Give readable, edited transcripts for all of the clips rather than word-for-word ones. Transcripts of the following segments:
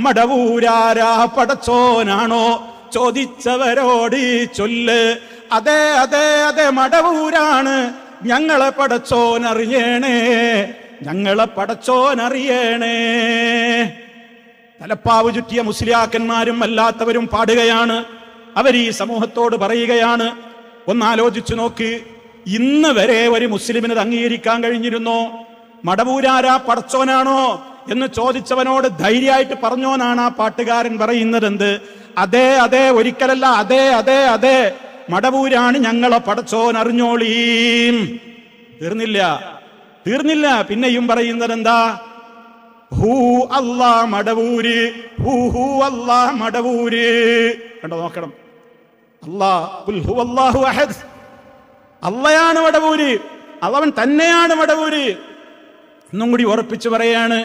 മടവൂരാരാ പടച്ചോനാണോ ചോദിച്ചവരോട് ചൊല്ല്. അതെ അതെ അതെ മടവൂരാണ്, ഞങ്ങളെ പടച്ചോനറിയണേ, ഞങ്ങളെ പടച്ചോനറിയണേ. തലപ്പാവ് ചുറ്റിയ മുസ്ലിയാക്കന്മാരും അല്ലാത്തവരും പാടുകയാണ്. അവർ ഈ സമൂഹത്തോട് പറയുകയാണ്, ഒന്നാലോചിച്ചു നോക്ക്, ഇന്ന് വരെ ഒരു മുസ്ലിമിന് അംഗീകരിക്കാൻ കഴിഞ്ഞിരുന്നോ? മടവൂരാരാ പടച്ചോനാണോ എന്ന് ചോദിച്ചവനോട് ധൈര്യമായിട്ട് പറഞ്ഞോനാണ് ആ പാട്ടുകാരൻ പറയുന്നത്. എന്ത്? അതെ അതെ, ഒരിക്കലല്ല, അതെ അതെ അതെ, മടവൂരാണ് ഞങ്ങളെ പടച്ചോൻ, അറിഞ്ഞോളീം. തീർന്നില്ല. പിന്നെയും പറയുന്നത് എന്താ? ഹൂ അല്ലാ മടവൂര്, ഹൂ അല്ലാ മടവൂര്. കണ്ടോ, നോക്കണം. അല്ലാഹു അഹദ്, അള്ളയാണ് മടവൂര്, അവൻ തന്നെയാണ് മടവൂര്. ഇന്നും കൂടി ഉറപ്പിച്ചു പറയാണ്,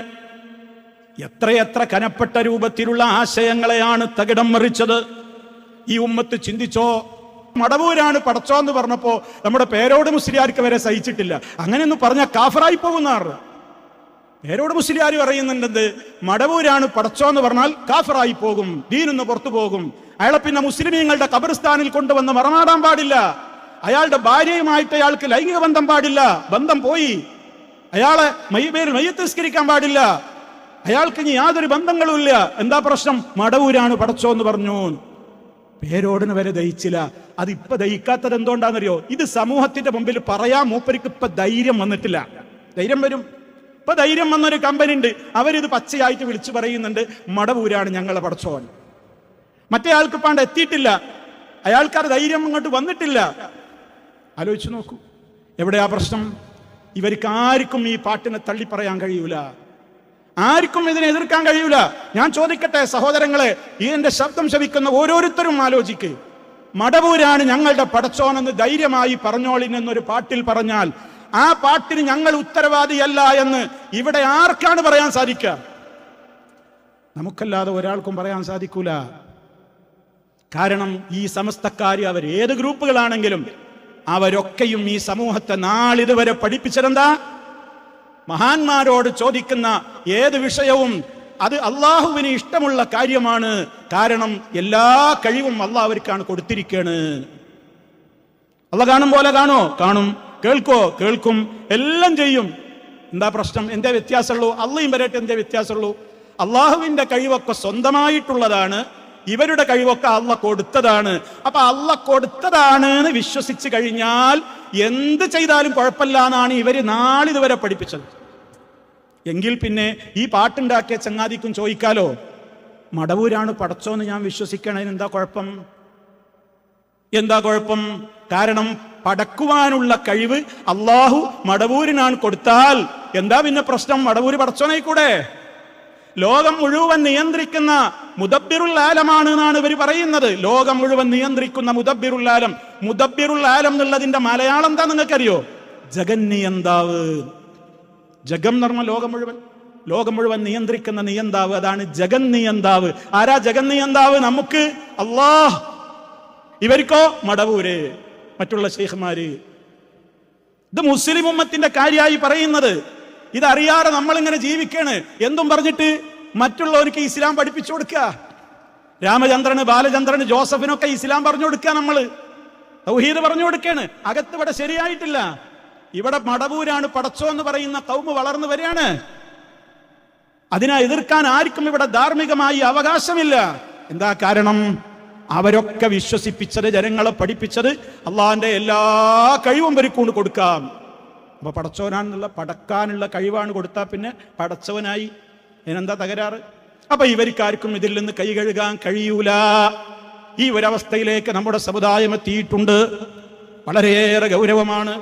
എത്രയെത്ര കനപ്പെട്ട രൂപത്തിലുള്ള ആശയങ്ങളെയാണ് തകിടം മറിച്ചത്. ഈ ഉമ്മത്ത് ചിന്തിച്ചോ? മടവൂരാണ് പടച്ചോന്ന് പറഞ്ഞപ്പോ നമ്മുടെ പേരോട് മുസ്ലിയാർക്ക് വരെ സഹിച്ചിട്ടില്ല. അങ്ങനെയൊന്നും പറഞ്ഞാൽ കാഫറായി പോകുന്നാറ്. പേരോട് മുസ്ലിയാർ പറയുന്നുണ്ടെന്ത്? മടവൂരാണ് പടച്ചോന്ന് പറഞ്ഞാൽ കാഫറായി പോകും, ദീനിന്ന് പുറത്തു പോകും. അയാളെ പിന്നെ മുസ്ലിമീങ്ങളുടെ ഖബർസ്ഥാനിൽ കൊണ്ടുവന്ന് മറമാടാൻ പാടില്ല. അയാളുടെ ഭാര്യയുമായിട്ട് അയാൾക്ക് ലൈംഗിക ബന്ധം പാടില്ല, ബന്ധം പോയി. അയാളെ മയ്യത്ത് നിസ്കരിക്കാൻ പാടില്ല, അയാൾക്ക് ഇനി യാതൊരു ബന്ധങ്ങളും ഇല്ല. എന്താ പ്രശ്നം? മടവൂരാണ് പടച്ചോന്ന് പറഞ്ഞു. പേരോടിന് വരെ ദഹിച്ചില്ല. അതിപ്പോ ദഹിക്കാത്തത് എന്തുകൊണ്ടാണെന്നറിയോ? ഇത് സമൂഹത്തിന്റെ മുമ്പിൽ പറയാൻ മൂപ്പർക്ക് ഇപ്പൊ ധൈര്യം വന്നിട്ടില്ല. ധൈര്യം വരും. ഇപ്പൊ ധൈര്യം വന്നൊരു കമ്പനി ഉണ്ട്, അവരിത് പച്ചയായിട്ട് വിളിച്ചു പറയുന്നുണ്ട്, മടവൂരാണ് ഞങ്ങളെ പടച്ചോൻ. മറ്റേ ആൾക്ക് പാണ്ട് എത്തിയിട്ടില്ല, അയാൾക്കാർ ധൈര്യം അങ്ങോട്ട് വന്നിട്ടില്ല. ആലോചിച്ചു നോക്കൂ, എവിടെയാ പ്രശ്നം? ഇവർക്ക് ആർക്കും ഈ പാട്ടിനെ തള്ളി പറയാൻ കഴിയൂല, ആർക്കും ഇതിനെ എതിർക്കാൻ കഴിയൂല. ഞാൻ ചോദിക്കട്ടെ സഹോദരങ്ങളെ, ഈ എന്റെ ശബ്ദം ശവിക്കുന്ന ഓരോരുത്തരും ആലോചിക്ക്. മടവൂരാണ് ഞങ്ങളുടെ പടച്ചോനെന്ന് ധൈര്യമായി പറഞ്ഞോളിനെന്നൊരു പാട്ടിൽ പറഞ്ഞാൽ ആ പാട്ടിന് ഞങ്ങൾ ഉത്തരവാദിയല്ല എന്ന് ഇവിടെ ആർക്കാണ് പറയാൻ സാധിക്കുക? നമുക്കല്ലാതെ ഒരാൾക്കും പറയാൻ സാധിക്കൂല. കാരണം ഈ സമസ്തക്കാര്, അവർ ഏത് ഗ്രൂപ്പുകളാണെങ്കിലും അവരൊക്കെയും ഈ സമൂഹത്തെ നാളിതുവരെ പഠിപ്പിച്ചതെന്താ? മഹാന്മാരോട് ചോദിക്കുന്ന ഏത് വിഷയവും അത് അള്ളാഹുവിന് ഇഷ്ടമുള്ള കാര്യമാണ്. കാരണം എല്ലാ കഴിവും അള്ളാഹ് അവർക്കാണ് കൊടുത്തിരിക്കുകയാണ്. അള്ളാഹ് കാണും പോലെ കാണോ? കാണും. കേൾക്കോ? കേൾക്കും. എല്ലാം ചെയ്യും. എന്താ പ്രശ്നം? എന്തേ വ്യത്യാസമുള്ളൂ? അള്ളയും വരട്ടെ, എന്തേ വ്യത്യാസമുള്ളൂ? അള്ളാഹുവിന്റെ കഴിവൊക്കെ സ്വന്തമായിട്ടുള്ളതാണ്, ഇവരുടെ കഴിവൊക്കെ അള്ളാഹ് കൊടുത്തതാണ്. അപ്പൊ അള്ളാഹ് കൊടുത്തതാണ് എന്ന് വിശ്വസിച്ച് കഴിഞ്ഞാൽ എന്ത് ചെയ്താലും കുഴപ്പമില്ല എന്നാണ് ഇവര് നാളിതുവരെ പഠിപ്പിച്ചത്. എങ്കിൽ പിന്നെ ഈ പാട്ടുണ്ടാക്കിയ ചങ്ങാതിക്കും ചോദിക്കാലോ, മടവൂരാണ് പടച്ചോന്ന് ഞാൻ വിശ്വസിക്കണതിന് എന്താ കുഴപ്പം? എന്താ കുഴപ്പം? കാരണം പടക്കുവാനുള്ള കഴിവ് അള്ളാഹു മടവൂരിനാണ് കൊടുത്താൽ എന്താ പിന്നെ പ്രശ്നം? മടവൂര് പടച്ചോനായിക്കൂടെ? ലോകം മുഴുവൻ നിയന്ത്രിക്കുന്ന മുദബ്ബിറുൽ ആലമാണ് എന്നാണ് ഇവർ പറയുന്നത്. ലോകം മുഴുവൻ നിയന്ത്രിക്കുന്ന മുദബ്ബിറുൽ ആലം. മുദബ്ബിറുൽ ആലം എന്നുള്ളതിന്റെ മലയാളം എന്താ നിങ്ങൾക്കറിയോ? ജഗന്നിയന്താവ്. ജഗം എന്ന് പറഞ്ഞ ലോകം മുഴുവൻ നിയന്ത്രിക്കുന്ന നിയന്താവ്, അതാണ് ജഗന്നിയന്താവ്. ആരാ ജഗന്നിയന്താവ്? നമുക്ക് അല്ലാഹ്. ഇവർക്കോ മടവൂര്, മറ്റുള്ള ശൈഖ്മാര്. ഇത് മുസ്ലിം ഉമ്മത്തിന്റെ കാര്യമായി പറയുന്നത്. ഇതറിയാതെ നമ്മളിങ്ങനെ ജീവിക്കാണ്. എന്തും പറഞ്ഞിട്ട് മറ്റുള്ളവർക്ക് ഇസ്ലാം പഠിപ്പിച്ചു കൊടുക്കുക. രാമചന്ദ്രന്, ബാലചന്ദ്രന്, ജോസഫിനൊക്കെ ഇസ്ലാം പറഞ്ഞു കൊടുക്കുക. നമ്മള് തൗഹീദ് പറഞ്ഞു കൊടുക്കാണ്. അകത്ത് ഇവിടെ ശരിയായിട്ടില്ല. ഇവിടെ മടവൂരാണ് പടച്ചോ എന്ന് പറയുന്ന കൗമ് വളർന്നു വരികയാണ്. അതിനെ എതിർക്കാൻ ആർക്കും ഇവിടെ ധാർമ്മികമായി അവകാശമില്ല. എന്താ കാരണം? അവരൊക്കെ വിശ്വസിപ്പിച്ചത്, ജനങ്ങളെ പഠിപ്പിച്ചത് അള്ളാഹിന്റെ എല്ലാ കഴിവും ഇവർക്ക് കൊടുക്കാം. അപ്പൊ പടച്ചവനാണെന്നുള്ള പടക്കാനുള്ള കഴിവാണ് കൊടുത്താൽ പിന്നെ പടച്ചവനായി. അതിനെന്താ തകരാറ്? അപ്പൊ ഇവർക്കാർക്കും ഇതിൽ നിന്ന് കൈ കഴുകാൻ കഴിയൂല. ഈ ഒരവസ്ഥയിലേക്ക് നമ്മുടെ സമുദായം എത്തിയിട്ടുണ്ട്. വളരെയേറെ ഗൗരവമാണ്.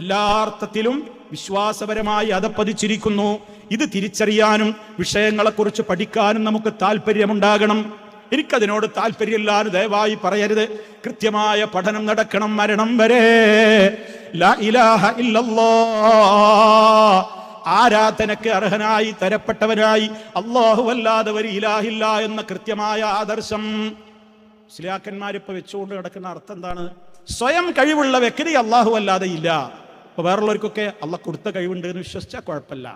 എല്ലാ അർത്ഥത്തിലും വിശ്വാസപരമായി അധപ്പതിച്ചിരിക്കുന്നു. ഇത് തിരിച്ചറിയാനും വിഷയങ്ങളെക്കുറിച്ച് പഠിക്കാനും നമുക്ക് താല്പര്യമുണ്ടാകണം. എനിക്കതിനോട് താല്പര്യമില്ലാതെ ദയവായി പറയരുത്. കൃത്യമായ പഠനം നടക്കണം, മരണം വരെ. ലാ ഇലാഹ ഇല്ലല്ലാഹ്, ആരാധനയ്ക്ക് അർഹനായി തരപ്പെട്ടവനായി അല്ലാഹു അല്ലാതെ ഒരു ഇലാഹില്ല എന്ന കൃത്യമായ ആദർശം മുസ്ലിയാക്കന്മാരിപ്പോ വെച്ചുകൊണ്ട് കിടക്കുന്ന അർത്ഥം എന്താണ്? സ്വയം കഴിവുള്ള വ്യക്തി അല്ലാഹു അല്ലാതെ ഇല്ല. അപ്പൊ വേറുള്ളവർക്കൊക്കെ അള്ളാഹ് കൊടുത്ത കഴിവുണ്ട് എന്ന് വിശ്വസിച്ചാൽ കുഴപ്പമില്ല.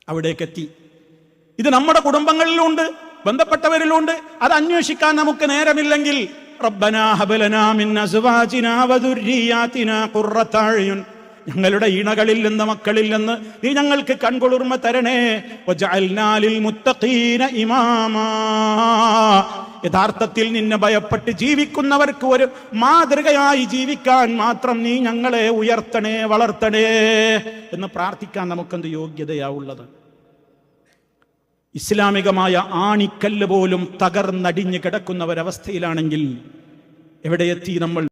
അവിടേക്കെത്തി. ഇത് നമ്മുടെ കുടുംബങ്ങളിലുണ്ട്, ബന്ധപ്പെട്ടവരിലുണ്ട്. അത് അന്വേഷിക്കാൻ നമുക്ക് നേരമില്ലെങ്കിൽ റബ്ബനാ ഹബ് ലനാ മിൻ അസ്വാജിനാ വദുർരിയാതിനാ ഖുർറത അയുൻ, ഞങ്ങളുടെ ഇണകളിൽ നിന്ന് മക്കളിൽ നിന്ന് നീ ഞങ്ങൾക്ക് കൺകുളിർമ തരണേ. വജഅൽനാ ലിൽ മുത്തഖീന ഇമാമാ, യഥാർത്ഥത്തിൽ നിന്നെ ഭയപ്പെട്ട് ജീവിക്കുന്നവർക്ക് ഒരു മാതൃകയായി ജീവിക്കാൻ മാത്രം നീ ഞങ്ങളെ ഉയർത്തണേ, വളർത്തണേ എന്ന് പ്രാർത്ഥിക്കാൻ നമുക്കെന്ത് യോഗ്യതയാവുള്ളത്? ഇസ്ലാമികമായ ആണിക്കല്ല് പോലും തകർന്നടിഞ്ഞ് കിടക്കുന്ന ഒരവസ്ഥയിലാണെങ്കിൽ എവിടെയെത്തി നമ്മൾ?